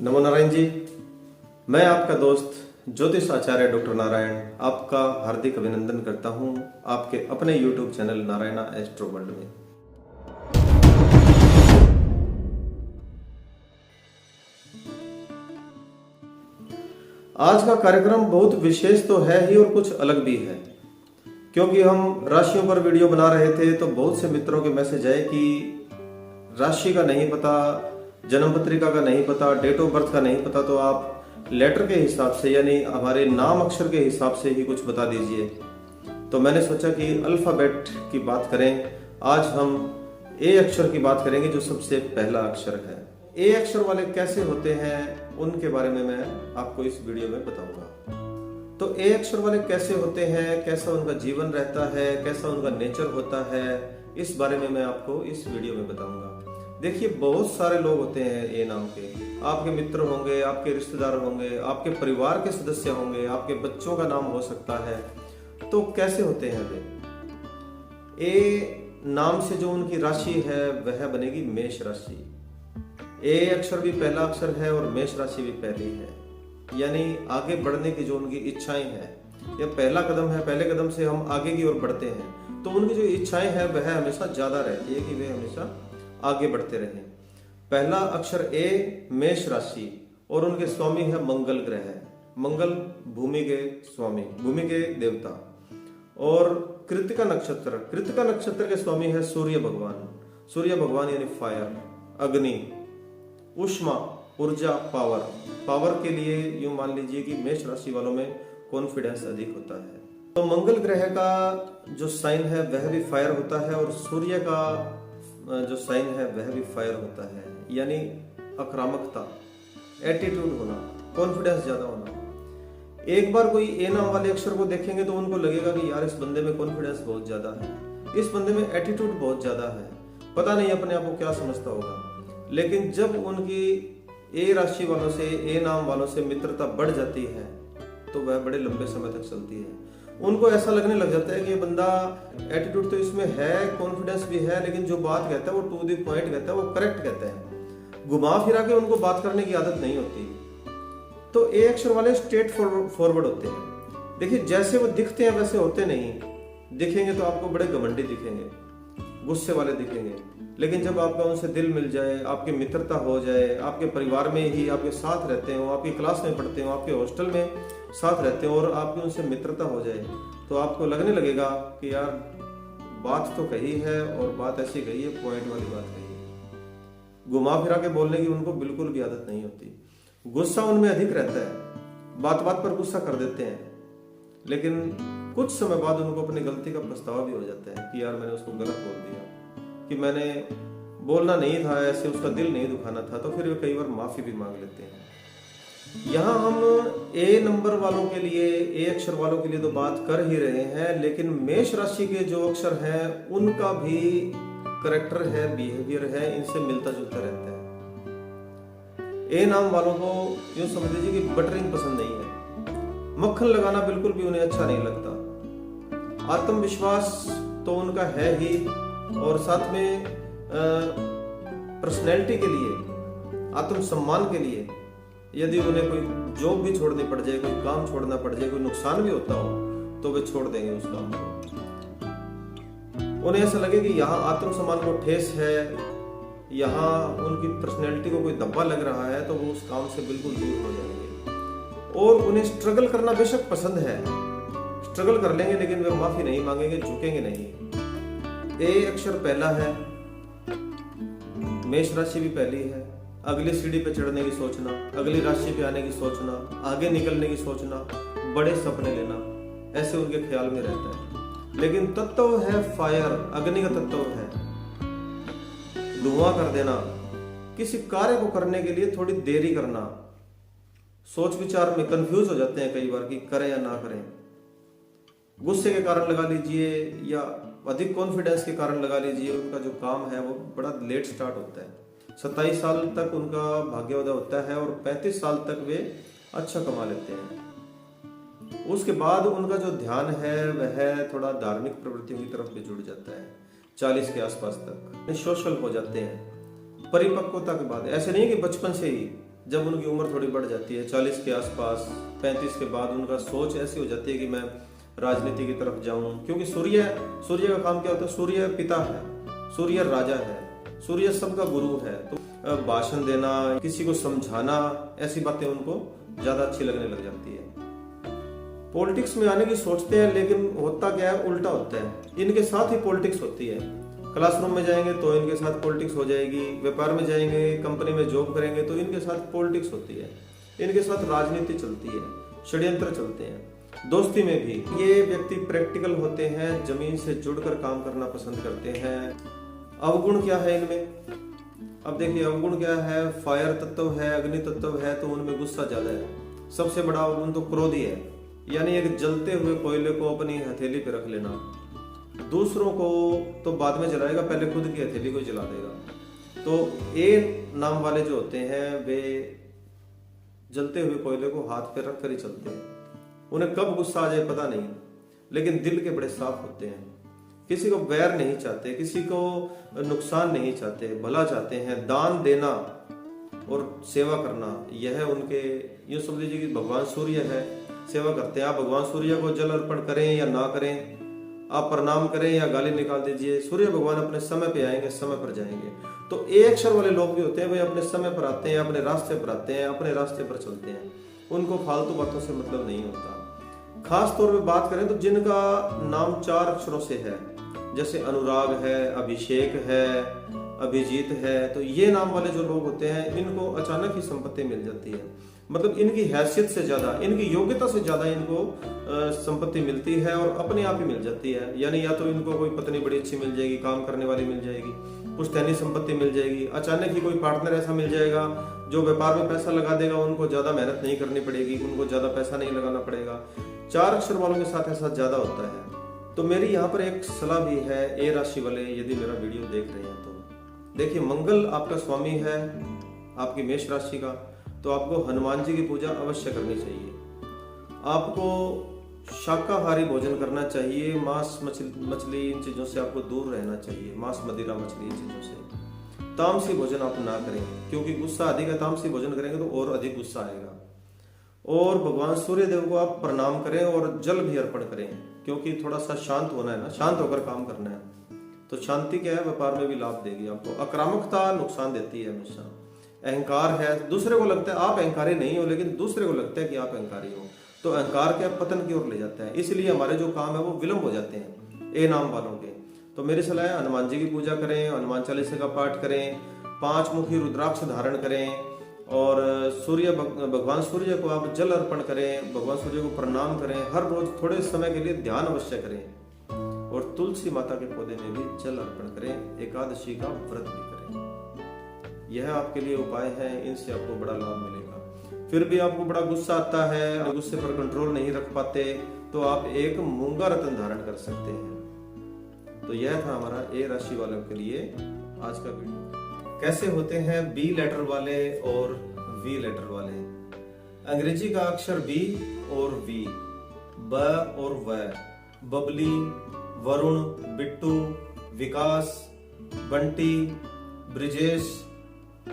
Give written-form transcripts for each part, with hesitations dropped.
नमो नारायण जी। मैं आपका दोस्त ज्योतिष आचार्य डॉक्टर नारायण आपका हार्दिक अभिनंदन करता हूं आपके अपने YouTube channel Narayana astro world में। आज का कार्यक्रम बहुत विशेष तो है ही और कुछ अलग भी है, क्योंकि हम राशियों पर वीडियो बना रहे थे तो बहुत से मित्रों के मैसेज आए कि राशि का नहीं पता, जन्म पत्रिका का नहीं पता, डेट ऑफ बर्थ का नहीं पता, तो आप लेटर के हिसाब से यानी हमारे नाम अक्षर के हिसाब से ही कुछ बता दीजिए। तो मैंने सोचा कि अल्फाबेट की बात करें। आज हम ए अक्षर की बात करेंगे, जो सबसे पहला अक्षर है। ए अक्षर वाले कैसे होते हैं उनके बारे में मैं आपको इस वीडियो में बताऊंगा। तो ए अक्षर वाले कैसे होते हैं, कैसा उनका जीवन रहता है, कैसा उनका नेचर होता है, इस बारे में मैं आपको इस वीडियो में बताऊंगा। देखिए, बहुत सारे लोग होते हैं ए नाम के। आपके मित्र होंगे, आपके रिश्तेदार होंगे, आपके परिवार के सदस्य होंगे, आपके बच्चों का नाम हो सकता है। तो कैसे होते हैं वे? ए नाम से जो उनकी राशि है वह बनेगी मेष राशि। ए अक्षर भी पहला अक्षर है और मेष राशि भी पहली है, यानी आगे बढ़ने की जो उनकी इच्छाएं हैं, यह पहला कदम है। पहले कदम से हम आगे की ओर बढ़ते हैं तो उनकी जो इच्छाएं हैं वह हमेशा ज्यादा रहती है कि वे हमेशा आगे बढ़ते रहें। पहला अक्षर ए, मेष राशि, और उनके स्वामी है मंगल ग्रह। मंगल भूमि के स्वामी, भूमि के देवता। और कृतिका नक्षत्र, कृतिका नक्षत्र के स्वामी है सूर्य भगवान। सूर्य भगवान यानी फायर, अग्नि, उष्मा, ऊर्जा, पावर। पावर के लिए यूं मान लीजिए कि मेष राशि वालों में कॉन्फिडेंस अधिक होता है। तो मंगल ग्रह का जो साइन है वह भी फायर होता है, और सूर्य का जो साइन है वह भी फायर होता है, यानी आक्रामकता, एटीट्यूड होना, कॉन्फिडेंस ज्यादा होना। एक बार कोई ए नाम वाले अक्षर को देखेंगे तो उनको लगेगा कि यार इस बंदे में कॉन्फिडेंस बहुत ज्यादा है, इस बंदे में एटीट्यूड बहुत ज्यादा है, पता नहीं अपने आप को क्या समझता होगा। लेकिन जब उनकी ए राशि वालों से, ए नाम वालों से मित्रता बढ़ जाती है तो वह बड़े लंबे समय तक चलती है। उनको ऐसा लगने लग जाता है कि ये बंदा एटीट्यूड तो इसमें है, कॉन्फिडेंस भी है, लेकिन जो बात कहता है वो टू द पॉइंट कहता है, वो करेक्ट कहता है। घुमा फिरा के उनको बात करने की आदत नहीं होती। तो ए अक्षर वाले स्ट्रेट फॉरवर्ड होते हैं। देखिए, जैसे वो दिखते हैं वैसे होते नहीं। दिखेंगे तो आपको बड़े घमंडी दिखेंगे, गुस्से वाले दिखेंगे, लेकिन जब आपका उनसे दिल मिल जाए, आपकी मित्रता हो जाए, आपके परिवार में ही आपके साथ रहते हो, आपकी क्लास में पढ़ते हो, आपके हॉस्टल में साथ रहते हो, और आपकी उनसे मित्रता हो जाए, तो आपको लगने लगेगा कि यार बात तो कही है और बात ऐसी कही है, पॉइंट वाली बात कही है। घुमा फिरा के बोलने की उनको बिल्कुल भी आदत नहीं होती। गुस्सा उनमें अधिक रहता है, बात बात पर गुस्सा कर देते हैं, लेकिन कुछ समय बाद उनको अपनी गलती का पछतावा भी हो जाता है कि यार मैंने उसको गलत बोल दिया, कि मैंने बोलना नहीं था, ऐसे उसका दिल नहीं दुखाना था। तो फिर वे कई बार माफी भी मांग लेते हैं। यहाँ हम ए नंबर वालों के लिए, ए अक्षर वालों के लिए तो बात कर ही रहे हैं, लेकिन मेष राशि के जो अक्षर हैं उनका भी करेक्टर है, बिहेवियर है, इनसे मिलता जुलता रहता है। ए नाम वालों को यूं समझ लीजिए कि बटरिंग पसंद नहीं है, मक्खन लगाना बिल्कुल भी उन्हें अच्छा नहीं लगता। आत्मविश्वास तो उनका है ही, और साथ में पर्सनैलिटी के लिए, आत्मसम्मान के लिए, यदि उन्हें कोई जॉब भी छोड़नी पड़ जाए, कोई काम छोड़ना पड़ जाए, कोई नुकसान भी होता हो, तो वे छोड़ देंगे उस काम को। उन्हें ऐसा लगे कि यहाँ आत्मसम्मान को ठेस है, यहाँ उनकी पर्सनैलिटी को कोई धब्बा लग रहा है, तो वो उस काम से बिल्कुल दूर हो जाएंगे। और उन्हें स्ट्रगल करना बेशक पसंद है, स्ट्रगल कर लेंगे, लेकिन वे माफी नहीं मांगेंगे, झुकेंगे नहीं। ए अक्षर पहला है, मेष राशि भी पहली है। अगली सीढ़ी पे चढ़ने की सोचना, अगली राशि पे आने की सोचना, आगे निकलने की सोचना, बड़े सपने लेना, ऐसे उनके ख्याल में रहता है। लेकिन तत्व है फायर, अग्नि का तत्व है, धुआं कर देना, किसी कार्य को करने के लिए थोड़ी देरी करना, सोच विचार में कंफ्यूज हो जाते हैं कई बार कि करें या ना करें। गुस्से के कारण लगा लीजिए या अधिक कॉन्फिडेंस के कारण लगा लीजिए, उनका जो काम है वो बड़ा लेट स्टार्ट होता है। 27 साल तक उनका भाग्योदय होता है और 35 साल तक वे अच्छा कमा लेते हैं। उसके बाद उनका जो ध्यान है वह थोड़ा धार्मिक प्रवृत्तियों की तरफ भी जुड़ जाता है। 40 के आसपास तक सोशल हो जाते हैं। परिपक्वता के बाद, ऐसे नहीं कि बचपन से ही जब उनकी उम्र थोड़ी बढ़ जाती है 40 के आसपास, 35 के बाद उनका सोच ऐसी हो जाती है कि मैं राजनीति की तरफ जाऊं, क्योंकि सूर्य का काम क्या होता है? सूर्य पिता है, सूर्य राजा है, सूर्य सबका गुरु है। तो भाषण देना, किसी को समझाना, ऐसी बातें उनको ज्यादा अच्छी लगने लग जाती है। पॉलिटिक्स में आने की सोचते हैं, लेकिन होता क्या है? उल्टा होता है। इनके साथ ही पॉलिटिक्स होती है। क्लासरूम में जाएंगे तो इनके साथ पॉलिटिक्स हो जाएगी, व्यापार में जाएंगे, कंपनी में जॉब करेंगे तो इनके साथ पॉलिटिक्स होती है, इनके साथ राजनीति चलती है, षड्यंत्र चलते हैं। दोस्ती में भी ये व्यक्ति प्रैक्टिकल होते हैं, जमीन से जुड़कर काम करना पसंद करते हैं। अवगुण क्या है इनमें? अब देखिए, अवगुण क्या है? फायर तत्व है, अग्नि तत्व है, तो उनमें गुस्सा ज्यादा है। सबसे बड़ा अवगुण तो क्रोध ही है, यानी एक जलते हुए कोयले को अपनी हथेली पे रख लेना। दूसरों को तो बाद में जलाएगा, पहले खुद की हथेली को जला देगा। तो ए नाम वाले जो होते हैं वे जलते हुए कोयले को हाथ पे रख कर ही चलते हैं। उन्हें कब गुस्सा आ जाए पता नहीं, लेकिन दिल के बड़े साफ होते हैं। किसी को वैर नहीं चाहते, किसी को नुकसान नहीं चाहते, भला चाहते हैं। दान देना और सेवा करना, यह उनके, यूं समझ लीजिए कि भगवान सूर्य है, सेवा करते हैं। आप भगवान सूर्य को जल अर्पण करें या ना करें, आप प्रणाम करें या गाली निकाल दीजिए, सूर्य भगवान अपने समय पे आएंगे, समय पर जाएंगे। तो ए अक्षर वाले लोग भी होते हैं, वे अपने समय पर आते हैं, अपने रास्ते पर आते हैं, अपने रास्ते पर चलते हैं। उनको फालतू बातों से मतलब नहीं होता। खास तौर पे बात करें तो जिनका नाम 4 अक्षरों से है, जैसे अनुराग है, अभिषेक है, अभिजीत है, तो ये नाम वाले जो लोग होते हैं इनको अचानक ही संपत्ति मिल जाती है। मतलब इनकी हैसियत से ज्यादा, इनकी योग्यता से ज्यादा इनको संपत्ति मिलती है और अपने आप ही मिल जाती है। यानी या तो इनको कोई पत्नी बड़ी अच्छी मिल जाएगी, काम करने वाली मिल जाएगी, पुश्तैनी संपत्ति मिल जाएगी, अचानक ही कोई पार्टनर ऐसा मिल जाएगा जो व्यापार में पैसा लगा देगा, उनको ज्यादा मेहनत नहीं करनी पड़ेगी, उनको ज्यादा पैसा नहीं लगाना पड़ेगा। 4 अक्षर वालों के साथ ऐसा ज्यादा होता है। तो मेरी यहाँ पर एक सलाह भी है, ए राशि वाले यदि मेरा वीडियो देख रहे हैं तो देखिए, मंगल आपका स्वामी है आपकी मेष राशि का, तो आपको हनुमान जी की पूजा अवश्य करनी चाहिए। आपको शाकाहारी भोजन करना चाहिए, मांस मछली इन चीजों से आपको दूर रहना चाहिए, मांस मदिरा मछली इन चीजों से। तामसी भोजन आप ना करें, क्योंकि गुस्सा अधिक है, तामसी भोजन करेंगे तो और अधिक गुस्सा आएगा। और भगवान सूर्य देव को आप प्रणाम करें और जल भी अर्पण करें, क्योंकि थोड़ा सा शांत होना है ना, शांत होकर काम करना है। तो शांति क्या है? व्यापार में भी लाभ देगी आपको। आक्रामकता नुकसान देती है हमेशा। अहंकार है, दूसरे को लगता है आप अहंकारी नहीं हो, लेकिन दूसरे को लगता है कि आप अहंकारी हो, तो अहंकार के पतन की ओर ले जाता है। इसलिए हमारे जो काम है वो विलंब हो जाते हैं ए नाम वालों के। तो मेरी सलाह है, हनुमान जी की पूजा करें, हनुमान चालीसा का पाठ करें, 5 मुखी रुद्राक्ष धारण करें और भगवान सूर्य को आप जल अर्पण करें, भगवान सूर्य को प्रणाम करें। हर रोज थोड़े समय के लिए ध्यान अवश्य करें और तुलसी माता के पौधे में भी जल अर्पण करें। एकादशी का व्रत भी करें। यह आपके लिए उपाय है, इनसे आपको बड़ा लाभ मिलेगा। फिर भी आपको बड़ा गुस्सा आता है, गुस्से पर कंट्रोल नहीं रख पाते, तो आप एक मूंगा रत्न धारण कर सकते हैं। तो यह था हमारा ए राशि वालों के लिए आज का वीडियो। कैसे होते हैं बी लेटर वाले और वी लेटर वाले? अंग्रेजी का अक्षर बी और वी, ब और व, बबली, वरुण, बिट्टू, विकास, बंटी, ब्रिजेश,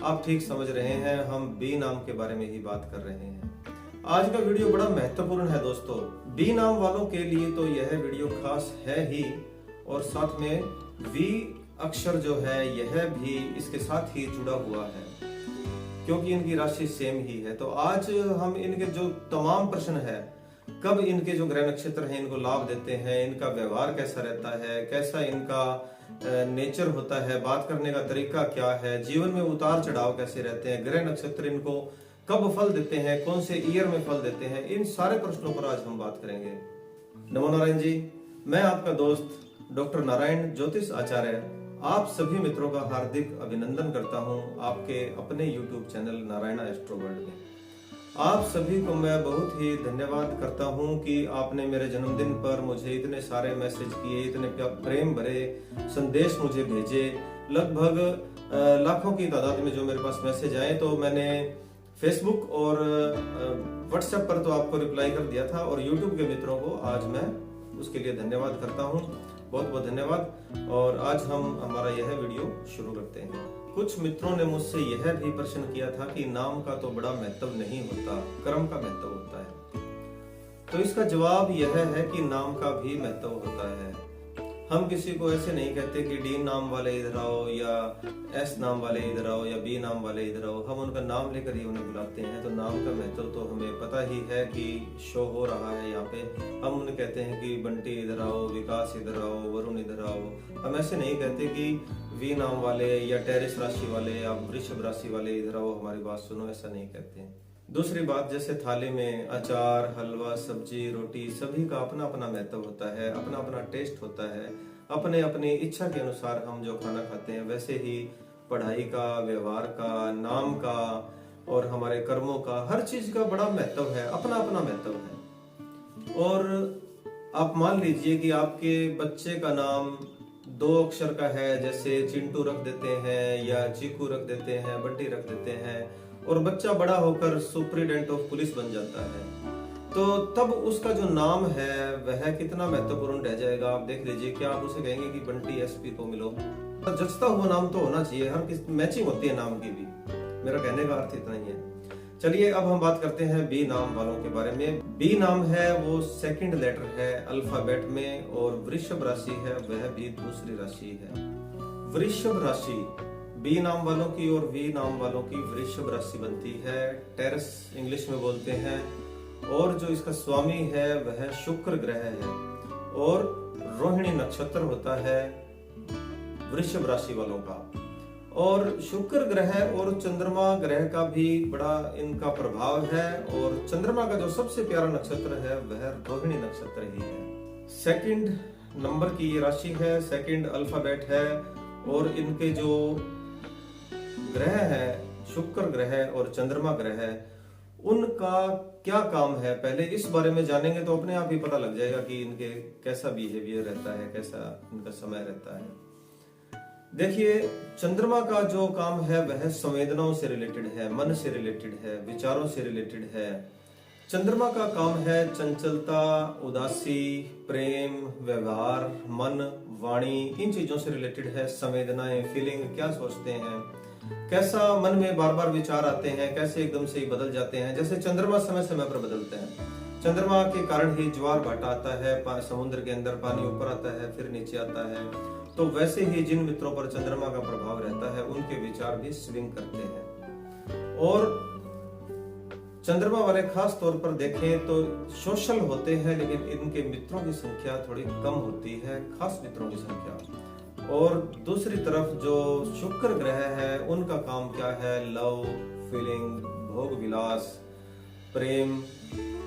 आप ठीक समझ रहे हैं, हम बी नाम के बारे में ही बात कर रहे हैं। आज का वीडियो बड़ा महत्वपूर्ण है दोस्तों। बी नाम वालों के लिए तो यह वीडियो खास है ही, और साथ में वी अक्षर जो है यह भी इसके साथ ही जुड़ा हुआ है, क्योंकि इनकी राशि सेम ही है। तो आज हम इनके जो तमाम प्रश्न है, कब इनके जो ग्रह नक्षत्र हैं इनको लाभ देते हैं, इनका व्यवहार कैसा रहता है, कैसा इनका नेचर होता है, बात करने का तरीका क्या है, जीवन में उतार चढ़ाव कैसे रहते हैं, ग्रह नक्षत्र इनको कब फल देते हैं, कौन से ईयर में फल देते हैं, इन सारे प्रश्नों पर आज हम बात करेंगे। नमो नारायण जी, मैं आपका दोस्त डॉक्टर नारायण ज्योतिष आचार्य आप सभी मित्रों का हार्दिक अभिनंदन करता हूं आपके अपने YouTube channel Narayan astro world में। आप सभी को मैं बहुत ही धन्यवाद करता हूं कि आपने मेरे जन्मदिन पर मुझे इतने सारे मैसेज किए, इतने प्रेम भरे संदेश मुझे भेजे। लगभग लाखों की तादाद में जो मेरे पास मैसेज आए, तो मैंने फेसबुक और व्हाट्सएप पर तो आपको रिप्लाई कर दिया था, और यूट्यूब के मित्रों को आज मैं उसके लिए धन्यवाद करता हूं। बहुत बहुत धन्यवाद। और आज हम हमारा यह वीडियो शुरू करते हैं। कुछ मित्रों ने मुझसे यह भी प्रश्न किया था कि नाम का तो बड़ा महत्व नहीं होता, कर्म का महत्व होता है। तो इसका जवाब यह है कि नाम का भी महत्व होता है। हम किसी को ऐसे नहीं कहते कि डी नाम वाले इधर आओ, या एस नाम वाले इधर आओ, या बी नाम वाले इधर आओ। हम उनका नाम लेकर ही उन्हें बुलाते हैं। तो नाम का महत्व तो हमें पता ही है कि शो हो रहा है यहाँ पे। हम उन्हें कहते हैं कि बंटी इधर आओ, विकास इधर आओ, वरुण इधर आओ। हम ऐसे नहीं कहते कि वी नाम वाले या टेरिस राशि वाले या वृषभ राशि वाले इधर आओ, हमारी बात सुनो, ऐसा नहीं कहते हैं। दूसरी बात, जैसे थाली में अचार, हलवा, सब्जी, रोटी, सभी का अपना अपना महत्व होता है, अपना अपना टेस्ट होता है। अपने अपनी इच्छा के अनुसार हम जो खाना खाते हैं, वैसे ही पढ़ाई का, व्यवहार का, नाम का और हमारे कर्मों का, हर चीज का बड़ा महत्व है, अपना अपना महत्व है। और आप मान लीजिए कि आपके बच्चे का नाम 2 अक्षर का है, जैसे चिंटू रख देते हैं या चीकू रख देते हैं, बंटी रख देते हैं, और बच्चा बड़ा होकर सुप्रीडेंट ऑफ पुलिस बन जाता है, तो तब उसका जो नाम है वह कितना महत्वपूर्ण रह जाएगा। आप देख लीजिए, क्या आप उसे कहेंगे कि बंटी एसपी को मिलो? तो जचता हुआ नाम तो होना चाहिए, हर किस मैचिंग होती है नाम की भी। मेरा कहने का अर्थ इतना ही है। चलिए अब हम बात करते हैं बी नाम वालों के बारे में। बी नाम है वो सेकंड लेटर है अल्फाबेट में, और वृषभ राशि है वह भी दूसरी राशि है। वृषभ राशि बी नाम वालों की और वी नाम वालों की वृषभ राशि बनती है, टेरस इंग्लिश में बोलते हैं। और जो इसका स्वामी है वह शुक्र ग्रह है, और रोहिणी नक्षत्र होता है वृषभ राशि वालों का। और शुक्र ग्रह और चंद्रमा ग्रह का भी बड़ा इनका प्रभाव है, और चंद्रमा का जो सबसे प्यारा नक्षत्र है वह रोहिणी नक्षत्र ही है। सेकंड नंबर की ये राशि है, सेकंड अल्फाबेट है, और इनके जो ग्रह है, शुक्र ग्रह और चंद्रमा ग्रह, उनका क्या काम है, पहले इस बारे में जानेंगे तो अपने आप ही पता लग जाएगा कि इनके कैसा बिहेवियर रहता है, कैसा इनका समय रहता है। देखिए, चंद्रमा का जो काम है वह संवेदनाओं से रिलेटेड है, मन से रिलेटेड है, विचारों से रिलेटेड है। चंद्रमा का काम है चंचलता, उदासी, प्रेम, व्यवहार, मन, वाणी, इन चीजों से रिलेटेड है। संवेदनाएं, फीलिंग, क्या सोचते हैं, कैसा मन में बार बार विचार आते हैं, कैसे एकदम से ही बदल जाते हैं। जैसे चंद्रमा समय समय पर बदलते हैं, चंद्रमा के कारण ही ज्वार भाटा आता है, समुद्र के अंदर पानी ऊपर आता है फिर नीचे आता है। तो वैसे ही जिन मित्रों पर चंद्रमा का प्रभाव रहता है उनके विचार भी स्विंग करते हैं। और चंद्रमा वाले खास तौर पर देखें तो सोशल होते हैं, लेकिन इनके मित्रों की संख्या थोड़ी कम होती है, खास मित्रों की संख्या। और दूसरी तरफ जो शुक्र ग्रह है उनका काम क्या है, लव, फीलिंग, भोग विलास, प्रेम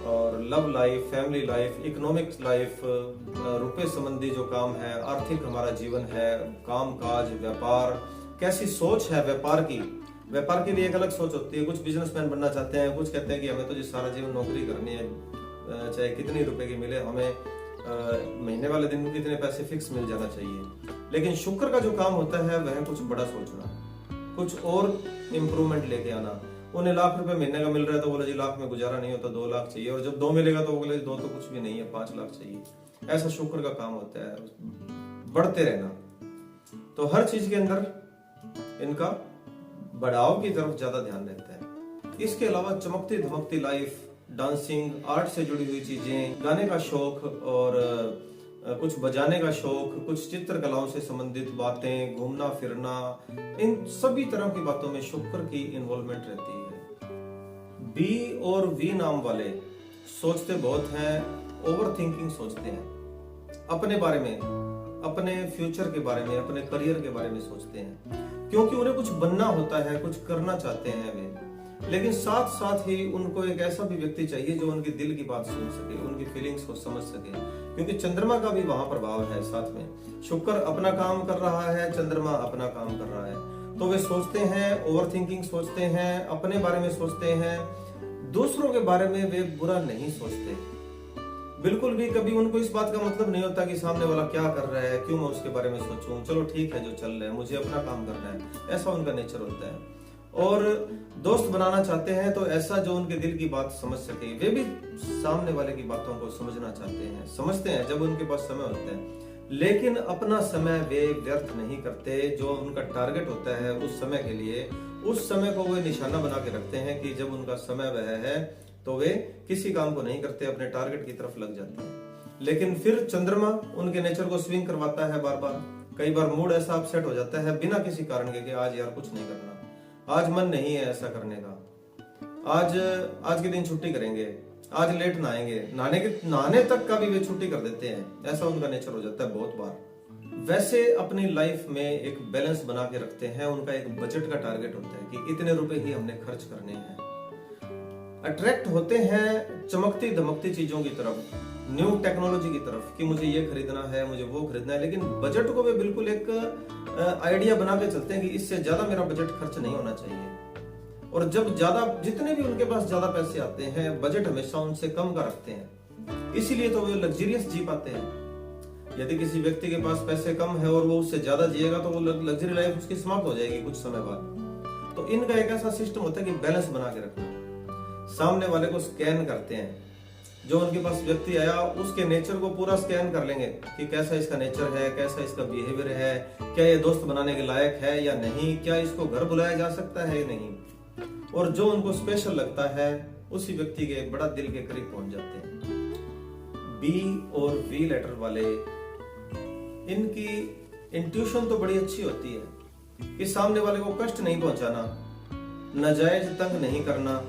और love life, family life, economic life, रुपए संबंधी जो काम है, आर्थिक हमारा जीवन है, काम काज, व्यापार, कैसी सोच है व्यापार की। व्यापार की भी एक अलग सोच होती है। कुछ बिजनेसमैन बनना चाहते हैं, कुछ कहते हैं कि हमें तो जी सारा जीवन नौकरी करनी है, चाहे कितनी रुपए की मिले, हमें महीने वाले दिन इतने पैसे फिक्स मिल जाना चाहिए। लेकिन शुक्र का जो काम होता है वह कुछ बड़ा सोचना, कुछ और इम्प्रूवमेंट लेके आना। उन्हें लाख रुपए महीने का मिल रहा है तो बोले जी लाख में गुजारा नहीं होता, 2 लाख चाहिए, और जब 2 मिलेगा तो बोले 2 तो कुछ भी नहीं है, 5 लाख चाहिए। ऐसा शुक्र का काम होता है, बढ़ते रहना। तो हर चीज के अंदर इनका बढ़ाव की तरफ ज्यादा ध्यान रहता है। इसके अलावा चमकती धमकती लाइफ, डांसिंग, आर्ट से जुड़ी हुई चीजें, गाने का शौक और कुछ बजाने का शौक, कुछ चित्रकलाओं से संबंधित बातें, घूमना फिरना, इन सभी तरह की बातों में शुक्र की इन्वॉल्वमेंट रहती है। बी और वी नाम वाले सोचते बहुत हैं, ओवर थिंकिंग सोचते हैं, अपने बारे में, अपने फ्यूचर के बारे में, अपने करियर के बारे में सोचते हैं, क्योंकि उन्हें कुछ बनना होता है, कुछ करना चाहते हैं वे। लेकिन साथ साथ ही उनको एक ऐसा भी व्यक्ति चाहिए जो उनके दिल की बात सुन सके, उनकी फीलिंग्स को समझ सके, क्योंकि चंद्रमा का भी वहां प्रभाव है साथ में। शुक्र अपना काम कर रहा है, चंद्रमा अपना काम कर रहा है। तो वे सोचते हैं, ओवर थिंकिंग सोचते हैं, अपने बारे में सोचते हैं, दूसरों के बारे में वे बुरा नहीं सोचते बिल्कुल भी। कभी उनको इस बात का मतलब नहीं होता कि सामने वाला क्या कर रहा है, क्यों मैं उसके बारे में सोचूं, चलो ठीक है जो चल रहा है, मुझे अपना काम करना है, ऐसा उनका नेचर होता है। और दोस्त बनाना चाहते हैं तो ऐसा जो उनके दिल की बात समझ सके। वे भी सामने वाले की बातों को समझना चाहते हैं, समझते हैं जब उनके पास समय होता है। लेकिन अपना समय वे व्यर्थ नहीं करते। जो उनका टारगेट होता है उस समय के लिए, उस समय को वे निशाना बना के रखते हैं कि जब उनका समय वह है तो वे किसी काम को नहीं करते, अपने टारगेट की तरफ लग जाते हैं। लेकिन फिर चंद्रमा उनके नेचर को स्विंग करवाता है बार बार। कई बार मूड ऐसा अपसेट हो जाता है बिना किसी कारण के कि आज यार कुछ नहीं करना, आज मन नहीं है ऐसा करने का, आज के दिन छुट्टी करेंगे, आज लेट नहाएंगे, नहाने तक का भी वे छुट्टी कर देते हैं। ऐसा उनका नेचर हो जाता है बहुत बार। वैसे अपनी लाइफ में एक बैलेंस बना के रखते हैं। उनका एक बजट का टारगेट होता है कि इतने रुपए ही हमने खर्च करने हैं। अट्रैक्ट होते हैं चमकती दमकती चीजों की तरफ, न्यू टेक्नोलॉजी की तरफ कि मुझे ये खरीदना है, मुझे वो खरीदना है। लेकिन बजट को वे बिल्कुल एक आइडिया बना के चलते हैं कि इससे ज्यादा मेरा बजट खर्च नहीं होना चाहिए। और जब ज्यादा, जितने भी उनके पास ज्यादा पैसे आते हैं, बजट हमेशा उनसे कम का रखते हैं। इसीलिए तो वे लग्जरियस जी पाते हैं। यदि किसी व्यक्ति के पास पैसे कम है और वो उससे ज्यादा जिएगा तो वो लग्जरी लाइफ उसकी समाप्त हो जाएगी कुछ समय बाद। तो इनका एक ऐसा सिस्टम होता है कि बैलेंस बना के रखना। सामने वाले को स्कैन करते हैं। जो उनके पास व्यक्ति आया उसके नेचर को पूरा स्कैन कर लेंगे कि कैसा इसका नेचर है, कैसा इसका बिहेवियर है, क्या ये दोस्त बनाने के लायक है या नहीं, क्या इसको घर बुलाया जा सकता है या नहीं। और जो उनको स्पेशल लगता है उसी व्यक्ति के बड़ा दिल के करीब पहुंच जाते हैं। बी और वी लेटर वाले, इनकी इंट्यूशन तो बड़ी अच्छी होती है कि सामने वाले को कष्ट नहीं पहुंचाना, नाजायज तंग नहीं करना।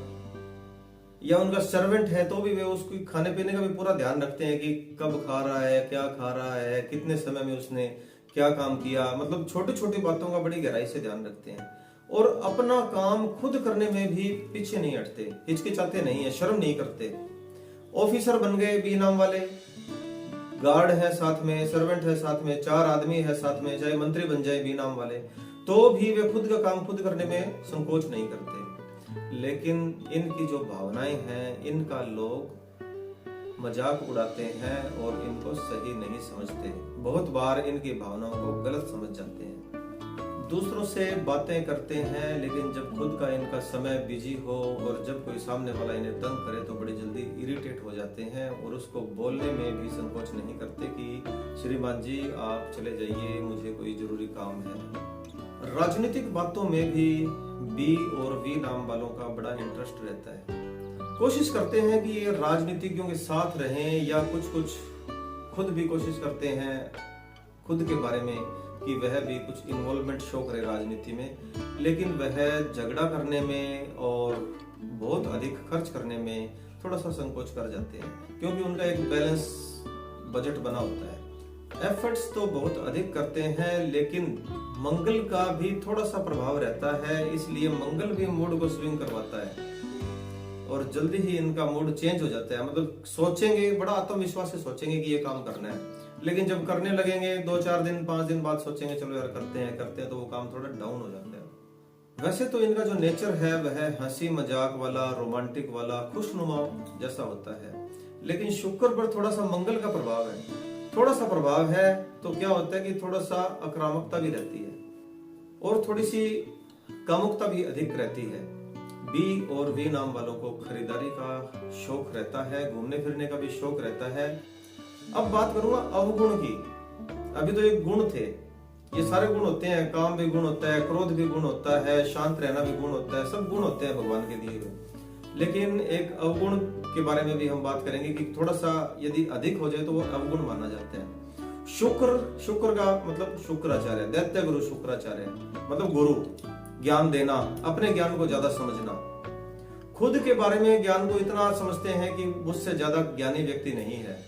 या उनका सर्वेंट है तो भी वे उसको खाने पीने का भी पूरा ध्यान रखते हैं कि कब खा रहा है, क्या खा रहा है, कितने समय में उसने क्या काम किया। मतलब छोटी छोटी बातों का बड़ी गहराई से ध्यान रखते हैं। और अपना काम खुद करने में भी पीछे नहीं हटते, हिचकिचाते नहीं है, शर्म नहीं करते। ऑफिसर बन गए बी नाम वाले, गार्ड है साथ में, सर्वेंट है साथ में, 4 आदमी है साथ में, चाहे मंत्री बन जाए बी नाम वाले, तो भी वे खुद का काम खुद करने में संकोच नहीं करते। लेकिन इनकी जो भावनाएं हैं, इनका लोग मजाक उड़ाते हैं और इनको सही नहीं समझते। बहुत बार इनकी भावनाओं को गलत समझ जाते हैं। दूसरों से बातें करते हैं, लेकिन जब खुद का इनका समय बिजी हो और जब कोई सामने वाला इन्हें तंग करे तो बड़ी जल्दी इरिटेट हो जाते हैं और उसको बोलने में भी संकोच नहीं करते कि श्रीमान जी आप चले जाइए, मुझे कोई जरूरी काम है। राजनीतिक बातों में भी बी और वी नाम वालों का बड़ा इंटरेस्ट रहता है। कोशिश करते हैं कि ये राजनीतिज्ञों के साथ रहें या कुछ खुद भी कोशिश करते हैं खुद के बारे में कि वह भी कुछ इन्वॉल्वमेंट शो करे राजनीति में। लेकिन वह झगड़ा करने में और बहुत अधिक खर्च करने में थोड़ा सा संकोच कर जाते हैं, क्योंकि उनका एक बैलेंस बजट बना होता है। एफर्ट्स तो बहुत अधिक करते हैं, लेकिन मंगल का भी थोड़ा सा प्रभाव रहता है, इसलिए मंगल भी मूड को स्विंग करवाता है और जल्दी ही इनका मूड चेंज हो जाता है। मतलब सोचेंगे, बड़ा आत्मविश्वास से सोचेंगे कि ये काम करना है, लेकिन जब करने लगेंगे 2-4 दिन 5 दिन बाद सोचेंगे चलो यार करते हैं तो वो काम थोड़ा डाउन हो जाता है। वैसे तो इनका जो नेचर है वह हंसी मजाक वाला, रोमांटिक वाला, खुशनुमा जैसा होता है। लेकिन शुक्र पर थोड़ा सा मंगल का प्रभाव है, थोड़ा सा प्रभाव है तो क्या होता है कि थोड़ा सा आक्रामकता भी रहती है और थोड़ी सी कामुकता भी अधिक रहती है। बी और वी नाम वालों को खरीदारी का शौक रहता है, घूमने फिरने का भी शौक रहता है। अब बात करूंगा अवगुण की। अभी तो एक गुण थे, ये सारे गुण होते हैं, काम भी गुण होता है, क्रोध भी गुण होता है, शांत रहना भी गुण होता है, सब गुण होते हैं भगवान के दिए हुए। लेकिन एक अवगुण के बारे में भी हम बात करेंगे कि थोड़ा सा यदि अधिक हो जाए तो वो अवगुण माना जाता है। शुक्र का मतलब शुक्राचार्य, दैत्य गुरु शुक्राचार्य मतलब गुरु, ज्ञान देना, अपने ज्ञान को ज्यादा समझना। खुद के बारे में ज्ञान को इतना समझते हैं कि मुझसे ज्यादा ज्ञानी व्यक्ति नहीं है,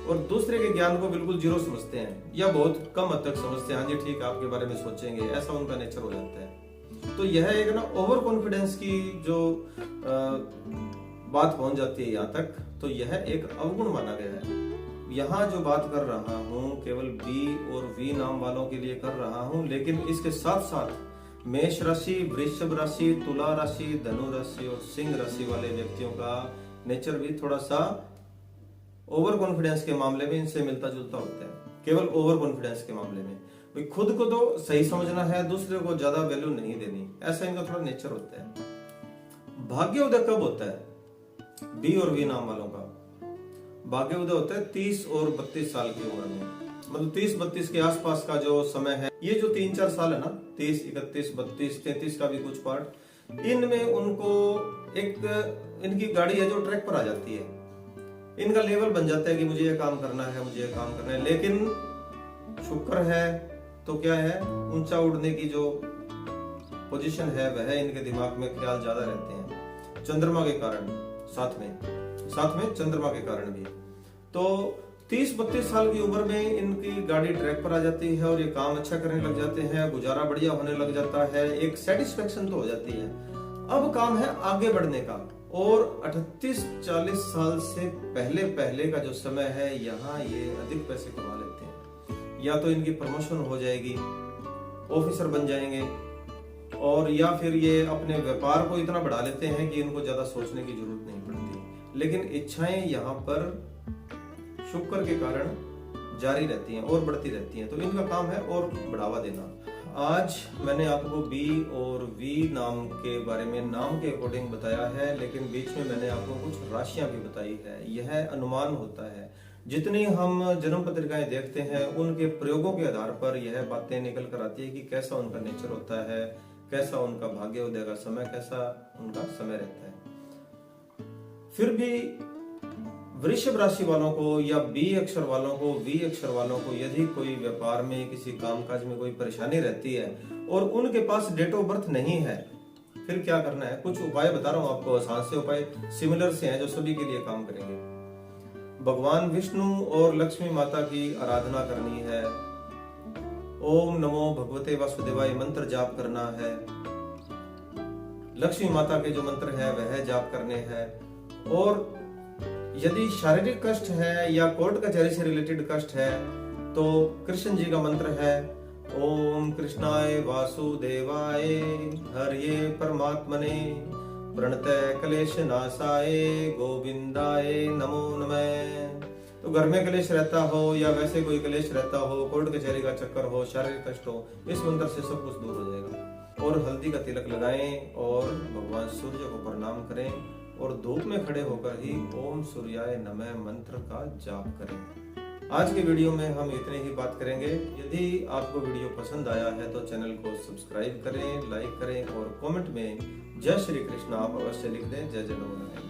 और दूसरे के ज्ञान को बिल्कुल जीरो समझते हैं या बहुत कम हद तक समझते हैं। हाँ जी ठीक, आपके बारे में सोचेंगे, ऐसा उनका नेचर हो जाता है। तो यह एक ना ओवर कॉन्फिडेंस की जो बात पहुंच जाती है यहाँ तक, तो यह एक अवगुण माना गया है। यहाँ जो बात कर रहा हूँ केवल बी और वी नाम वालों के लिए कर रहा हूँ, लेकिन इसके साथ साथ मेष राशि, वृषभ राशि, तुला राशि, धनु राशि और सिंह राशि वाले व्यक्तियों का नेचर भी थोड़ा सा ओवर कॉन्फिडेंस के मामले में इनसे मिलता जुलता होता है। केवल ओवर कॉन्फिडेंस के मामले में भाई खुद को तो सही समझना है, दूसरे को ज्यादा वैल्यू नहीं देनी, ऐसा इनका थोड़ा नेचर होता है। भाग्योदय कब होता है? बी और वी नाम वालों का भाग्योदय होता है 30 और 32 साल की उम्र में। मतलब 30-32 के आसपास का जो समय है, ये जो 3-4 साल है ना, 30, 31, 32, 33 का भी कुछ पार्ट, इनमें उनको एक इनकी गाड़ी है जो ट्रैक पर आ जाती है, इनका लेवल बन जाता है कि मुझे ये काम करना है, मुझे ये काम करना है। लेकिन शुक्र है तो क्या है, ऊंचा उड़ने की जो पोजीशन है वह इनके दिमाग में ख्याल ज्यादा रहते हैं, चंद्रमा के कारण, साथ में चंद्रमा के कारण भी। तो 30-32 साल की उम्र में इनकी गाड़ी ट्रैक पर आ जाती है और ये काम अच्छा करने लग जाते हैं, गुजारा बढ़िया होने लग जाता है, एक सेटिस्फेक्शन तो हो जाती है। अब काम है आगे बढ़ने का, और 38-40 साल से पहले का जो समय है, यहाँ ये अधिक पैसे कमा लेते हैं। या तो इनकी प्रमोशन हो जाएगी, ऑफिसर बन जाएंगे, और या फिर ये अपने व्यापार को इतना बढ़ा लेते हैं कि इनको ज्यादा सोचने की जरूरत नहीं पड़ती। लेकिन इच्छाएं यहाँ पर शुक्र के कारण जारी रहती हैं और बढ़ती रहती हैं, तो इनका काम है और बढ़ावा देना। आज मैंने आपको बी और वी नाम के बारे में नाम के अकॉर्डिंग बताया है, लेकिन बीच में मैंने आपको कुछ राशियां भी बताई है। यह अनुमान होता है, जितनी हम जन्म पत्रिकाएं देखते हैं उनके प्रयोगों के आधार पर यह बातें निकल कर आती है कि कैसा उनका नेचर होता है, कैसा उनका भाग्योदय का समय, कैसा उनका समय रहता है। फिर भी वृषभ राशि वालों को या बी अक्षर वालों को, वी अक्षर वालों को यदि कोई व्यापार में, किसी कामकाज में कोई परेशानी रहती है और उनके पास डेट ऑफ बर्थ नहीं है, फिर क्या करना है? कुछ उपाय बता रहा हूं आपको, आसान से उपाय, सिमिलर से हैं जो सभी के लिए काम करेंगे। भगवान विष्णु और लक्ष्मी माता की आराधना करनी है, ओम नमो भगवते वासुदेवाय मंत्र जाप करना है, लक्ष्मी माता के जो मंत्र है वह जाप करने हैं। और यदि शारीरिक कष्ट है या कोर्ट कचहरी से रिलेटेड कष्ट है तो कृष्ण जी का मंत्र है, ओम कृष्णाय वासुदेवाय हरये परमात्मने प्रणतः क्लेश नाशाय गोविंदाय नमो नमः। तो घर में क्लेश रहता हो या वैसे कोई क्लेश रहता हो, कोर्ट कचहरी का चक्कर हो, शारीरिक कष्ट हो, इस मंत्र से सब कुछ दूर हो जाएगा। और हल्दी का तिलक लगाएं और भगवान सूर्य को प्रणाम करें और धूप में खड़े होकर ही ओम सूर्याय नमः मंत्र का जाप करें। आज के वीडियो में हम इतने ही बात करेंगे। यदि आपको वीडियो पसंद आया है तो चैनल को सब्सक्राइब करें, लाइक करें और कमेंट में जय श्री कृष्ण आप अवश्य लिख दें। जय जय नमो नारायण।